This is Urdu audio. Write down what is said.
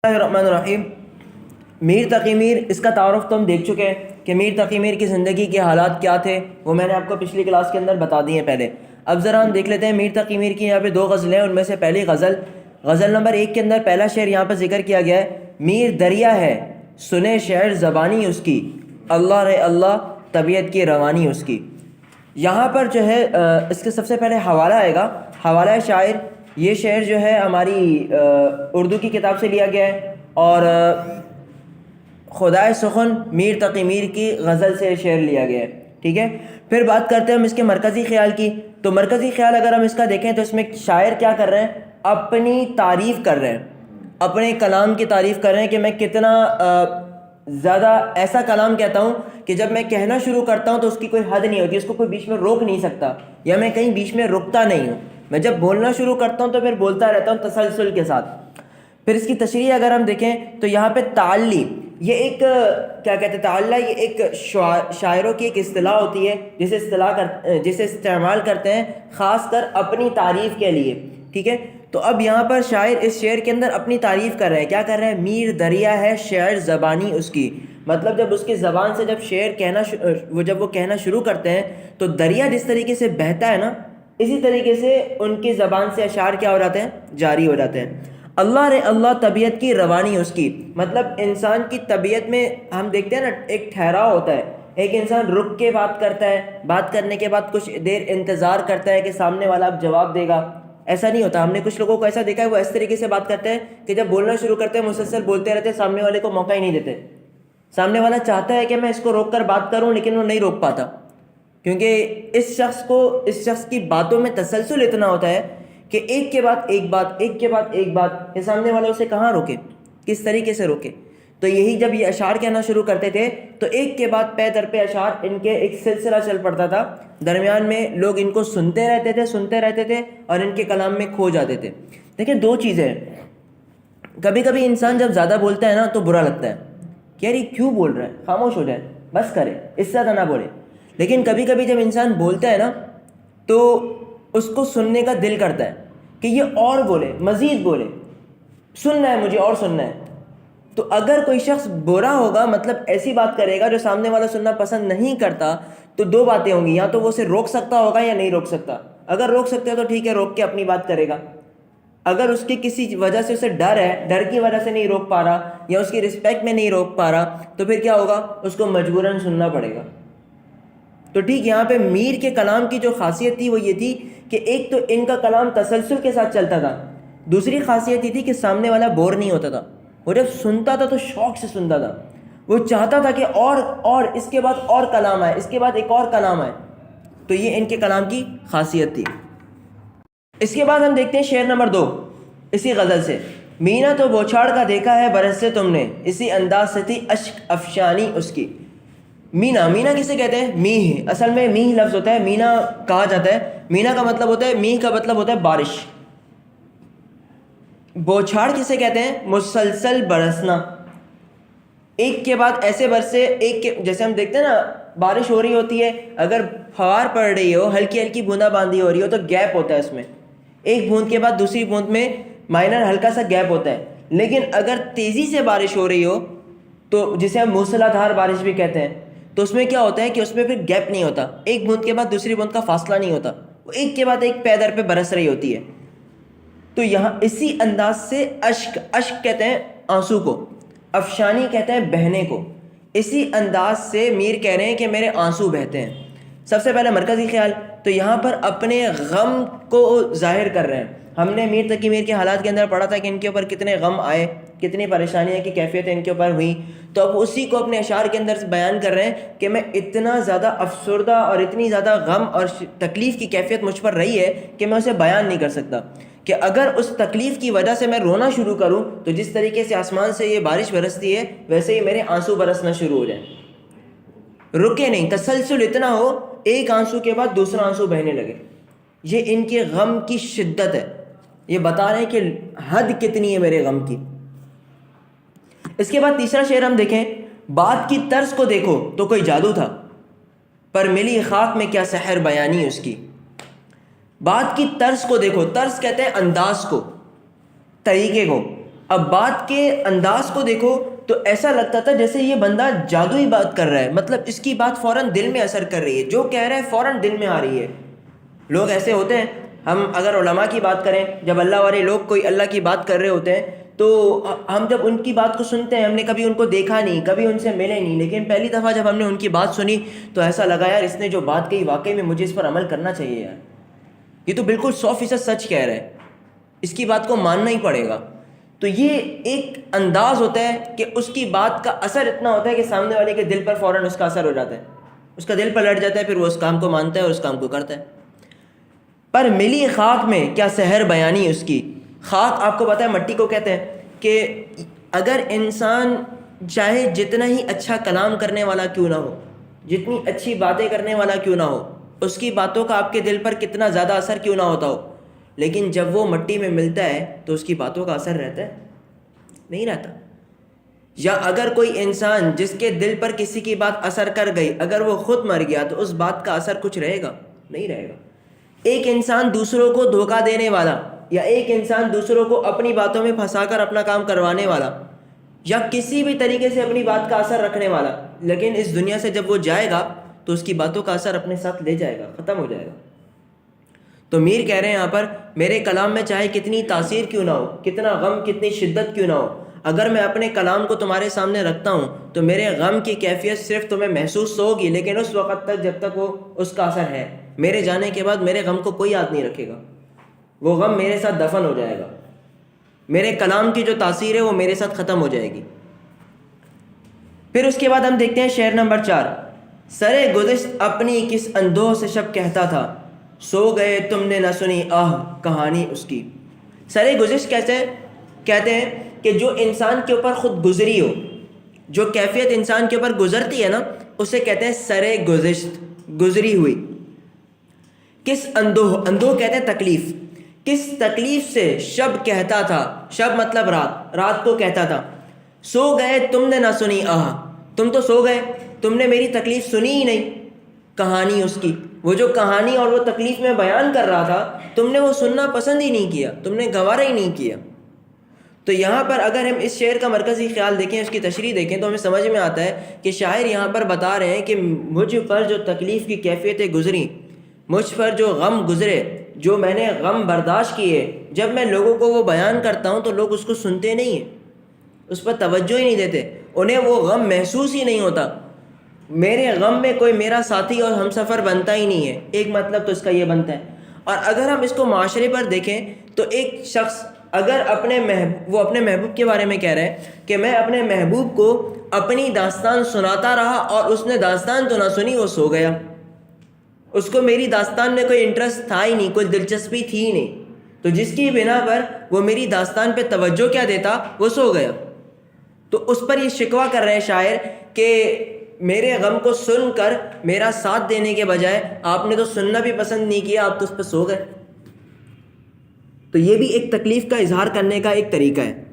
الرحمن الرحیم۔ میر تقی میر، اس کا تعارف تو ہم دیکھ چکے ہیں کہ میر تقی میر کی زندگی کے حالات کیا تھے، وہ میں نے آپ کو پچھلی کلاس کے اندر بتا دیے ہیں پہلے۔ اب ذرا ہم دیکھ لیتے ہیں میر تقی میر کی یہاں پہ دو غزلیں ہیں، ان میں سے پہلی غزل نمبر 1 کے اندر پہلا شعر یہاں پہ ذکر کیا گیا ہے، میر دریا ہے سنے شعر زبانی اس کی، اللہ رے اللہ طبیعت کی روانی اس کی۔ یہاں پر جو ہے اس کے سب سے پہلے حوالہ آئے گا، حوالہ شاعر۔ یہ شعر جو ہے ہماری اردو کی کتاب سے لیا گیا ہے، اور خدائے سخن میر تقی میر کی غزل سے شعر لیا گیا ہے، ٹھیک ہے۔ پھر بات کرتے ہیں ہم اس کے مرکزی خیال کی۔ تو مرکزی خیال اگر ہم اس کا دیکھیں تو اس میں شاعر کیا کر رہے ہیں، اپنی تعریف کر رہے ہیں، اپنے کلام کی تعریف کر رہے ہیں کہ میں کتنا زیادہ ایسا کلام کہتا ہوں کہ جب میں کہنا شروع کرتا ہوں تو اس کی کوئی حد نہیں ہوتی، اس کو کوئی بیچ میں روک نہیں سکتا، یا میں کہیں بیچ میں رکتا نہیں ہوں، میں جب بولنا شروع کرتا ہوں تو پھر بولتا رہتا ہوں تسلسل کے ساتھ۔ پھر اس کی تشریح اگر ہم دیکھیں تو یہاں پہ تعلی، یہ ایک کیا کہتے ہیں، تعلیٰ یہ ایک شاعروں کی ایک اصطلاح ہوتی ہے جسے استعمال کرتے ہیں خاص کر اپنی تعریف کے لیے، ٹھیک ہے۔ تو اب یہاں پر شاعر اس شعر کے اندر اپنی تعریف کر رہے ہیں، کیا کر رہے ہیں، میر دریا ہے شعر زبانی اس کی، مطلب جب اس کی زبان سے جب شعر جب وہ کہنا شروع کرتے ہیں تو دریا جس طریقے سے بہتا ہے نا، اسی طریقے سے ان کی زبان سے اشعار کیا ہو جاتے ہیں، جاری ہو جاتے ہیں۔ اللہ رے اللہ طبیعت کی روانی اس کی، مطلب انسان کی طبیعت میں ہم دیکھتے ہیں نا ایک ٹھہراؤ ہوتا ہے، ایک انسان رک کے بات کرتا ہے، بات کرنے کے بعد کچھ دیر انتظار کرتا ہے کہ سامنے والا اب جواب دے گا، ایسا نہیں ہوتا۔ ہم نے کچھ لوگوں کو ایسا دیکھا ہے وہ اس طریقے سے بات کرتے ہیں کہ جب بولنا شروع کرتے ہیں مسلسل بولتے رہتے ہیں، سامنے والے کو موقع ہی نہیں دیتے، سامنے والا چاہتا ہے کہ میں اس کو روک کر بات کروں لیکن وہ نہیں روک پاتا، کیونکہ اس شخص کی باتوں میں تسلسل اتنا ہوتا ہے کہ ایک کے بعد ایک بات، ایک کے بعد ایک بات، یہ سامنے والا اسے کہاں روکے، کس طریقے سے روکے۔ تو یہی جب یہ اشعار کہنا شروع کرتے تھے تو ایک کے بعد پے در پہ اشعار، ان کے ایک سلسلہ چل پڑتا تھا، درمیان میں لوگ ان کو سنتے رہتے تھے اور ان کے کلام میں کھو جاتے تھے۔ دیکھیں دو چیزیں ہیں، کبھی کبھی انسان جب زیادہ بولتا ہے نا تو برا لگتا ہے کہ یار یہ کیوں بول رہا ہے، خاموش ہو جائے، بس کرے، اس سے زیادہ نہ بولے۔ لیکن کبھی کبھی جب انسان بولتا ہے نا تو اس کو سننے کا دل کرتا ہے کہ یہ اور بولے، مزید بولے، سننا ہے مجھے اور سننا ہے۔ تو اگر کوئی شخص برا ہوگا، مطلب ایسی بات کرے گا جو سامنے والا سننا پسند نہیں کرتا، تو دو باتیں ہوں گی، یا تو وہ اسے روک سکتا ہوگا یا نہیں روک سکتا۔ اگر روک سکتے تو ٹھیک ہے، روک کے اپنی بات کرے گا۔ اگر اس کی کسی وجہ سے اسے ڈر ہے، ڈر کی وجہ سے نہیں روک پا رہا، یا اس کی رسپیکٹ میں نہیں روک پا رہا، تو پھر کیا ہوگا، اس کو مجبوراً سننا پڑے گا۔ تو ٹھیک یہاں پہ میر کے کلام کی جو خاصیت تھی وہ یہ تھی کہ ایک تو ان کا کلام تسلسل کے ساتھ چلتا تھا، دوسری خاصیت یہ تھی کہ سامنے والا بور نہیں ہوتا تھا، وہ جب سنتا تھا تو شوق سے سنتا تھا، وہ چاہتا تھا کہ اور اس کے بعد اور کلام آئے، اس کے بعد ایک اور کلام آئے۔ تو یہ ان کے کلام کی خاصیت تھی۔ اس کے بعد ہم دیکھتے ہیں شعر نمبر 2 اسی غزل سے، مینا تو بوچھاڑ کا دیکھا ہے برس سے تم نے، اسی انداز سے تھی اشک افشانی اس کی۔ مینا کسے کہتے ہیں، میہ، اصل میں میہ لفظ ہوتا ہے، مینا کہا جاتا ہے، مینا کا مطلب ہوتا ہے، میہ کا مطلب ہوتا ہے بارش۔ بوچھاڑ کسے کہتے ہیں، مسلسل برسنا، ایک کے بعد ایسے برسے، جیسے ہم دیکھتے ہیں نا بارش ہو رہی ہوتی ہے، اگر فوار پڑ رہی ہو، ہلکی ہلکی بوندا باندی ہو رہی ہو تو گیپ ہوتا ہے اس میں، ایک بوند کے بعد دوسری بوند میں مائنر ہلکا سا گیپ ہوتا ہے۔ لیکن اگر تیزی سے بارش ہو رہی ہو تو جسے ہم موسلا دھار بارش بھی کہتے ہیں، تو اس میں کیا ہوتا ہے کہ اس میں پھر گیپ نہیں ہوتا، ایک بوند کے بعد دوسری بوند کا فاصلہ نہیں ہوتا، وہ ایک کے بعد ایک پیدر پہ برس رہی ہوتی ہے۔ تو یہاں اسی انداز سے اشک کہتے ہیں آنسو کو، افشانی کہتے ہیں بہنے کو، اسی انداز سے میر کہہ رہے ہیں کہ میرے آنسو بہتے ہیں۔ سب سے پہلے مرکزی خیال، تو یہاں پر اپنے غم کو ظاہر کر رہے ہیں۔ ہم نے میر تقی میر کے حالات کے اندر پڑھا تھا کہ ان کے اوپر کتنے غم آئے، کتنی پریشانیاں کی کیفیتیں ان کے اوپر ہوئیں، تو اب اسی کو اپنے اشعار کے اندر بیان کر رہے ہیں کہ میں اتنا زیادہ افسردہ اور اتنی زیادہ غم اور تکلیف کی کیفیت مجھ پر رہی ہے کہ میں اسے بیان نہیں کر سکتا، کہ اگر اس تکلیف کی وجہ سے میں رونا شروع کروں تو جس طریقے سے آسمان سے یہ بارش برستی ہے ویسے ہی میرے آنسو برسنا شروع ہو جائیں، رکے نہیں، تسلسل اتنا ہو، ایک آنسو کے بعد دوسرا آنسو بہنے لگے۔ یہ ان کے غم کی شدت ہے، یہ بتا رہے ہیں کہ حد کتنی ہے میرے غم کی۔ اس کے بعد تیسرا شعر ہم دیکھیں، بات کی طرز کو دیکھو تو کوئی جادو تھا، پر ملی خاک میں کیا سحر بیانی اس کی۔ بات کی طرز کو دیکھو، طرز کہتے ہیں انداز کو، طریقے کو۔ اب بات کے انداز کو دیکھو تو ایسا لگتا تھا جیسے یہ بندہ جادوئی بات کر رہا ہے، مطلب اس کی بات فوراً دل میں اثر کر رہی ہے، جو کہہ رہا ہے فوراً دل میں آ رہی ہے۔ لوگ ایسے ہوتے ہیں، ہم اگر علماء کی بات کریں، جب اللہ والے لوگ کوئی اللہ کی بات کر رہے ہوتے ہیں تو ہم جب ان کی بات کو سنتے ہیں، ہم نے کبھی ان کو دیکھا نہیں، کبھی ان سے ملے نہیں، لیکن پہلی دفعہ جب ہم نے ان کی بات سنی تو ایسا لگا یار اس نے جو بات کہی واقعی میں مجھے اس پر عمل کرنا چاہیے یار، یہ تو بالکل 100% سچ کہہ رہا ہے، اس کی بات کو ماننا ہی پڑے گا۔ تو یہ ایک انداز ہوتا ہے کہ اس کی بات کا اثر اتنا ہوتا ہے کہ سامنے والے کے دل پر فوراً اس کا اثر ہو جاتا ہے، اس کا دل پلٹ جاتا ہے، پھر وہ اس کام کو مانتا ہے اور اس کام کو کرتا ہے۔ پر ملی خاک میں کیا سحر بیانی اس کی۔ خاک آپ کو پتہ ہے مٹی کو کہتے ہیں، کہ اگر انسان چاہے جتنا ہی اچھا کلام کرنے والا کیوں نہ ہو، جتنی اچھی باتیں کرنے والا کیوں نہ ہو، اس کی باتوں کا آپ کے دل پر کتنا زیادہ اثر کیوں نہ ہوتا ہو، لیکن جب وہ مٹی میں ملتا ہے تو اس کی باتوں کا اثر رہتا ہے؟ نہیں رہتا۔ یا اگر کوئی انسان جس کے دل پر کسی کی بات اثر کر گئی، اگر وہ خود مر گیا تو اس بات کا اثر کچھ رہے گا؟ نہیں رہے گا۔ ایک انسان دوسروں کو دھوکہ دینے والا، یا ایک انسان دوسروں کو اپنی باتوں میں پھنسا کر اپنا کام کروانے والا، یا کسی بھی طریقے سے اپنی بات کا اثر رکھنے والا، لیکن اس دنیا سے جب وہ جائے گا تو اس کی باتوں کا اثر اپنے ساتھ لے جائے گا، ختم ہو جائے گا۔ تو میر کہہ رہے ہیں یہاں پر، میرے کلام میں چاہے کتنی تاثیر کیوں نہ ہو، کتنا غم، کتنی شدت کیوں نہ ہو، اگر میں اپنے کلام کو تمہارے سامنے رکھتا ہوں تو میرے غم کی کیفیت صرف تمہیں محسوس ہوگی، لیکن اس وقت تک جب تک وہ اس کا اثر ہے۔ میرے جانے کے بعد میرے غم کو کوئی یاد نہیں رکھے گا، وہ غم میرے ساتھ دفن ہو جائے گا، میرے کلام کی جو تاثیر ہے وہ میرے ساتھ ختم ہو جائے گی۔ پھر اس کے بعد ہم دیکھتے ہیں شعر نمبر 4۔ سرے گذشت اپنی کس اندوہ سے شب کہتا تھا، سو گئے تم نے نہ سنی آہ کہانی اس کی۔ سرے گذشت کیسے کہتے ہیں کہ جو انسان کے اوپر خود گزری ہو، جو کیفیت انسان کے اوپر گزرتی ہے نا، اسے کہتے ہیں سرے گذشت، گزری ہوئی۔ کس اندوہ، اندوہ کہتے ہیں تکلیف، کس تکلیف سے شب کہتا تھا، شب مطلب رات، رات کو کہتا تھا، سو گئے تم نے نہ سنی آہ، تم تو سو گئے، تم نے میری تکلیف سنی ہی نہیں، کہانی اس کی، وہ جو کہانی اور وہ تکلیف میں بیان کر رہا تھا تم نے وہ سننا پسند ہی نہیں کیا، تم نے گوارا ہی نہیں کیا۔ تو یہاں پر اگر ہم اس شعر کا مرکزی خیال دیکھیں، اس کی تشریح دیکھیں، تو ہمیں سمجھ میں آتا ہے کہ شاعر یہاں پر بتا رہے ہیں کہ مجھ پر جو تکلیف کی کیفیتیں گزری، مجھ پر جو غم گزرے، جو میں نے غم برداشت کیے، جب میں لوگوں کو وہ بیان کرتا ہوں تو لوگ اس کو سنتے نہیں ہیں، اس پر توجہ ہی نہیں دیتے، انہیں وہ غم محسوس ہی نہیں ہوتا، میرے غم میں کوئی میرا ساتھی اور ہم سفر بنتا ہی نہیں ہے۔ ایک مطلب تو اس کا یہ بنتا ہے۔ اور اگر ہم اس کو معاشرے پر دیکھیں تو ایک شخص اگر وہ اپنے محبوب کے بارے میں کہہ رہے ہیں کہ میں اپنے محبوب کو اپنی داستان سناتا رہا اور اس نے داستان تو نہ سنی، وہ سو گیا، اس کو میری داستان میں کوئی انٹرسٹ تھا ہی نہیں، کوئی دلچسپی تھی ہی نہیں، تو جس کی بنا پر وہ میری داستان پہ توجہ کیا دیتا، وہ سو گیا۔ تو اس پر یہ شکوہ کر رہے ہیں شاعر کہ میرے غم کو سن کر میرا ساتھ دینے کے بجائے آپ نے تو سننا بھی پسند نہیں کیا، آپ تو اس پہ سو گئے۔ تو یہ بھی ایک تکلیف کا اظہار کرنے کا ایک طریقہ ہے۔